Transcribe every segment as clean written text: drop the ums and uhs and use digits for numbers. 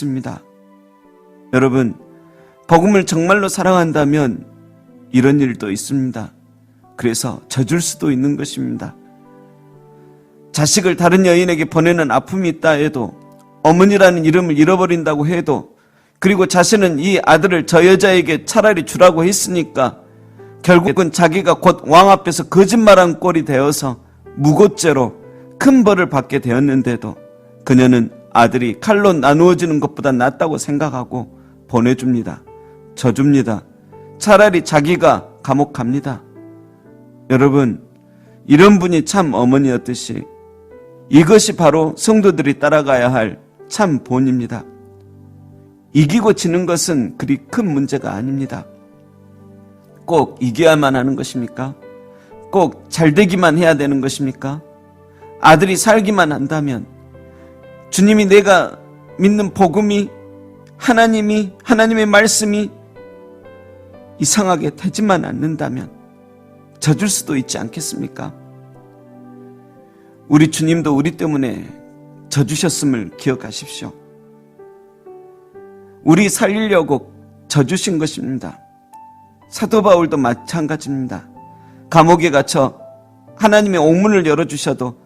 있습니다. 여러분, 복음을 정말로 사랑한다면 이런 일도 있습니다. 그래서 져줄 수도 있는 것입니다. 자식을 다른 여인에게 보내는 아픔이 있다 해도, 어머니라는 이름을 잃어버린다고 해도, 그리고 자신은 이 아들을 저 여자에게 차라리 주라고 했으니까 결국은 자기가 곧 왕 앞에서 거짓말한 꼴이 되어서 무고죄로 큰 벌을 받게 되었는데도 그녀는 아들이 칼로 나누어지는 것보다 낫다고 생각하고 보내줍니다. 져줍니다. 차라리 자기가 감옥 갑니다. 여러분, 이런 분이 참 어머니였듯이 이것이 바로 성도들이 따라가야 할 참 본입니다. 이기고 지는 것은 그리 큰 문제가 아닙니다. 꼭 이겨야만 하는 것입니까? 꼭 잘되기만 해야 되는 것입니까? 아들이 살기만 한다면, 주님이 내가 믿는 복음이, 하나님의 말씀이 이상하게 되지만 않는다면 져줄 수도 있지 않겠습니까? 우리 주님도 우리 때문에 져주셨음을 기억하십시오. 우리 살리려고 져주신 것입니다. 사도 바울도 마찬가지입니다. 감옥에 갇혀 하나님의 옥문을 열어주셔도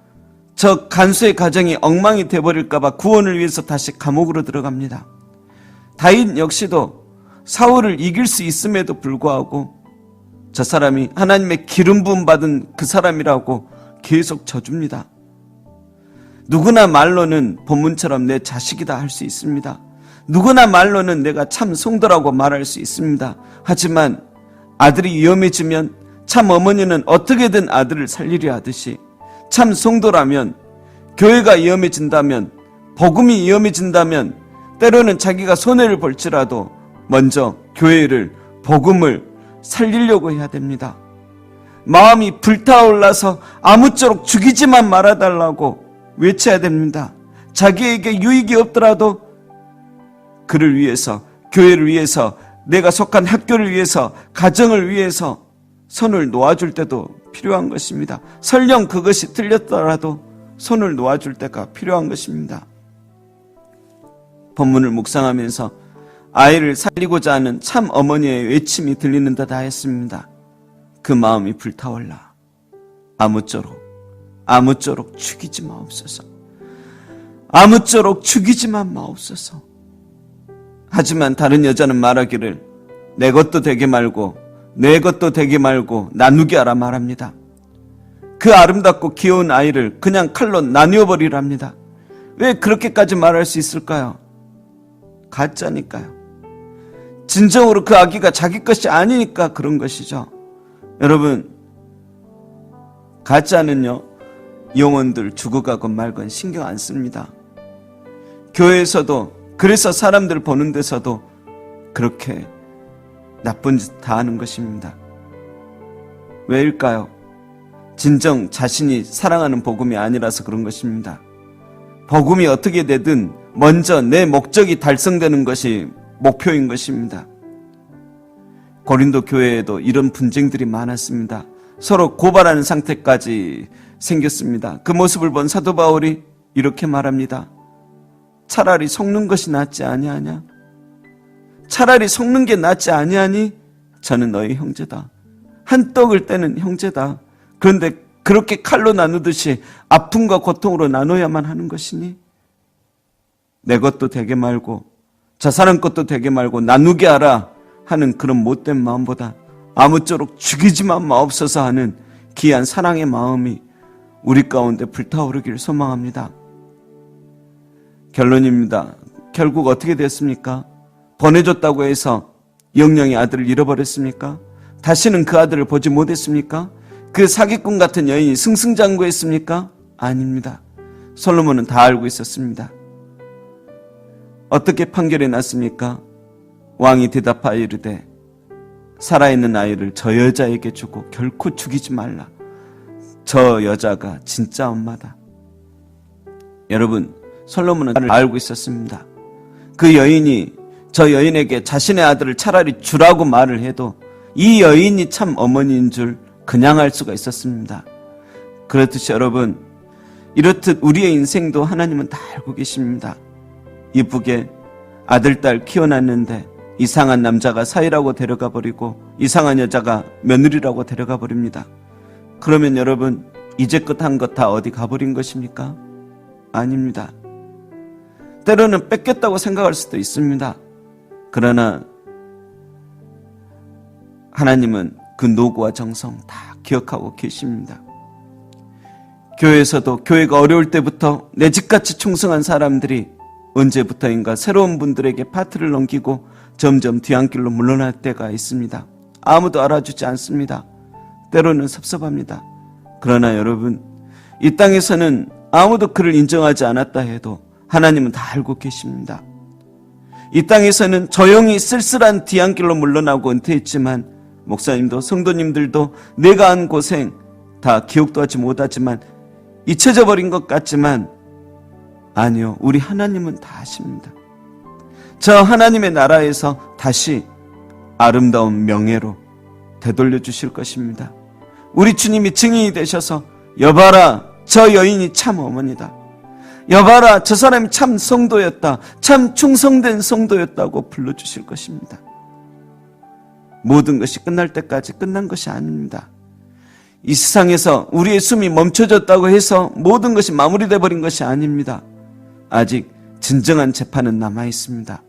저 간수의 가정이 엉망이 되어버릴까봐 구원을 위해서 다시 감옥으로 들어갑니다. 다윗 역시도 사울을 이길 수 있음에도 불구하고 저 사람이 하나님의 기름 부음 받은 그 사람이라고 계속 져줍니다. 누구나 말로는 본문처럼 내 자식이다 할 수 있습니다. 누구나 말로는 내가 참 성도라고 말할 수 있습니다. 하지만 아들이 위험해지면 참 어머니는 어떻게든 아들을 살리려 하듯이, 참 성도라면, 교회가 위험해진다면, 복음이 위험해진다면 때로는 자기가 손해를 볼지라도 먼저 교회를, 복음을 살리려고 해야 됩니다. 마음이 불타올라서 아무쪼록 죽이지만 말아달라고 외쳐야 됩니다. 자기에게 유익이 없더라도 그를 위해서, 교회를 위해서, 내가 속한 학교를 위해서, 가정을 위해서 손을 놓아줄 때도 필요한 것입니다. 설령 그것이 틀렸더라도 손을 놓아줄 때가 필요한 것입니다. 본문을 묵상하면서 아이를 살리고자 하는 참 어머니의 외침이 들리는 듯 하였습니다. 그 마음이 불타올라 아무쪼록 죽이지 마옵소서. 아무쪼록 죽이지만 마옵소서. 하지만 다른 여자는 말하기를 내 것도 되게 말고 내 것도 되게 말고 나누게 하라 말합니다. 그 아름답고 귀여운 아이를 그냥 칼로 나누어 버리랍니다. 왜 그렇게까지 말할 수 있을까요? 가짜니까요. 진정으로 그 아기가 자기 것이 아니니까 그런 것이죠. 여러분, 가짜는요, 영혼들 죽어가건 말건 신경 안 씁니다. 교회에서도, 그래서 사람들 보는 데서도 그렇게 나쁜 짓 다 하는 것입니다. 왜일까요? 진정 자신이 사랑하는 복음이 아니라서 그런 것입니다. 복음이 어떻게 되든 먼저 내 목적이 달성되는 것이 목표인 것입니다. 고린도 교회에도 이런 분쟁들이 많았습니다. 서로 고발하는 상태까지 생겼습니다. 그 모습을 본 사도 바울이 이렇게 말합니다. 차라리 속는 것이 낫지 아니하냐? 차라리 속는 게 낫지 아니하니? 저는 너희 형제다. 한 떡을 떼는 형제다. 그런데 그렇게 칼로 나누듯이 아픔과 고통으로 나눠야만 하는 것이니? 내 것도 되게 말고 저 사람 것도 되게 말고 나누게 하라 하는 그런 못된 마음보다 아무쪼록 죽이지만 마옵소서 하는 귀한 사랑의 마음이 우리 가운데 불타오르기를 소망합니다. 결론입니다. 결국 어떻게 됐습니까? 보내줬다고 해서 영영이 아들을 잃어버렸습니까? 다시는 그 아들을 보지 못했습니까? 그 사기꾼 같은 여인이 승승장구했습니까? 아닙니다. 솔로몬은 다 알고 있었습니다. 어떻게 판결이 났습니까? 왕이 대답하여 이르되 살아있는 아이를 저 여자에게 주고 결코 죽이지 말라. 저 여자가 진짜 엄마다. 여러분, 솔로몬은 다 알고 있었습니다. 그 여인이 저 여인에게 자신의 아들을 차라리 주라고 말을 해도 이 여인이 참 어머니인 줄 그냥 알 수가 있었습니다. 그렇듯이 여러분, 이렇듯 우리의 인생도 하나님은 다 알고 계십니다. 이쁘게 아들, 딸 키워놨는데 이상한 남자가 사위라고 데려가 버리고 이상한 여자가 며느리라고 데려가 버립니다. 그러면 여러분, 이제껏 한 것 다 어디 가버린 것입니까? 아닙니다. 때로는 뺏겼다고 생각할 수도 있습니다. 그러나 하나님은 그 노고와 정성 다 기억하고 계십니다. 교회에서도 교회가 어려울 때부터 내 집같이 충성한 사람들이 언제부터인가 새로운 분들에게 파트를 넘기고 점점 뒤안길로 물러날 때가 있습니다. 아무도 알아주지 않습니다. 때로는 섭섭합니다. 그러나 여러분, 이 땅에서는 아무도 그를 인정하지 않았다 해도 하나님은 다 알고 계십니다. 이 땅에서는 조용히 쓸쓸한 뒤안길로 물러나고 은퇴했지만 목사님도 성도님들도 내가 한 고생 다 기억도 하지 못하지만 잊혀져 버린 것 같지만 아니요, 우리 하나님은 다 아십니다. 저 하나님의 나라에서 다시 아름다운 명예로 되돌려 주실 것입니다. 우리 주님이 증인이 되셔서 여봐라, 저 여인이 참 어머니다. 여봐라, 저 사람이 참 성도였다. 참 충성된 성도였다고 불러주실 것입니다. 모든 것이 끝날 때까지 끝난 것이 아닙니다. 이 세상에서 우리의 숨이 멈춰졌다고 해서 모든 것이 마무리되어 버린 것이 아닙니다. 아직 진정한 재판은 남아있습니다.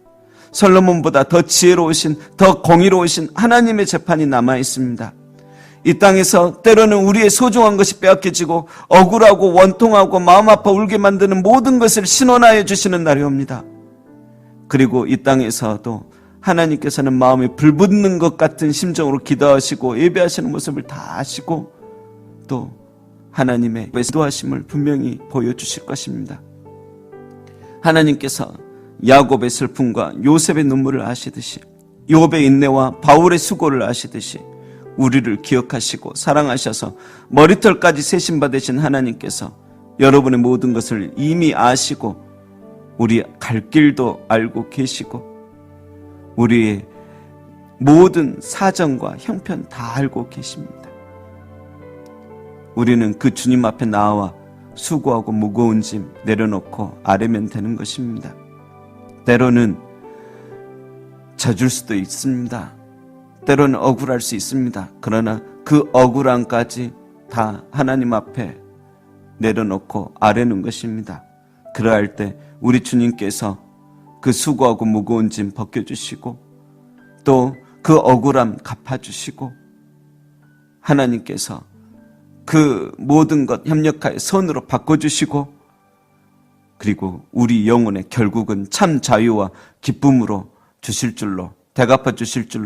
솔로몬보다 더 지혜로우신, 더 공의로우신 하나님의 재판이 남아있습니다. 이 땅에서 때로는 우리의 소중한 것이 빼앗겨지고 억울하고 원통하고 마음 아파 울게 만드는 모든 것을 신원하여 주시는 날이 옵니다. 그리고 이 땅에서도 하나님께서는 마음에 불붙는 것 같은 심정으로 기도하시고 예배하시는 모습을 다 아시고 또 하나님의 인도하심을 분명히 보여주실 것입니다. 하나님께서 야곱의 슬픔과 요셉의 눈물을 아시듯이 욥의 인내와 바울의 수고를 아시듯이 우리를 기억하시고 사랑하셔서 머리털까지 세심받으신 하나님께서 여러분의 모든 것을 이미 아시고 우리 갈 길도 알고 계시고 우리의 모든 사정과 형편 다 알고 계십니다. 우리는 그 주님 앞에 나와 수고하고 무거운 짐 내려놓고 아뢰면 되는 것입니다. 때로는 져줄 수도 있습니다. 때로는 억울할 수 있습니다. 그러나 그 억울함까지 다 하나님 앞에 내려놓고 아뢰는 것입니다. 그러할 때 우리 주님께서 그 수고하고 무거운 짐 벗겨주시고 또 그 억울함 갚아주시고 하나님께서 그 모든 것 협력하여 선으로 바꿔주시고 그리고 우리 영혼의 결국은 참 자유와 기쁨으로 주실 줄로 대갚아 주실 줄로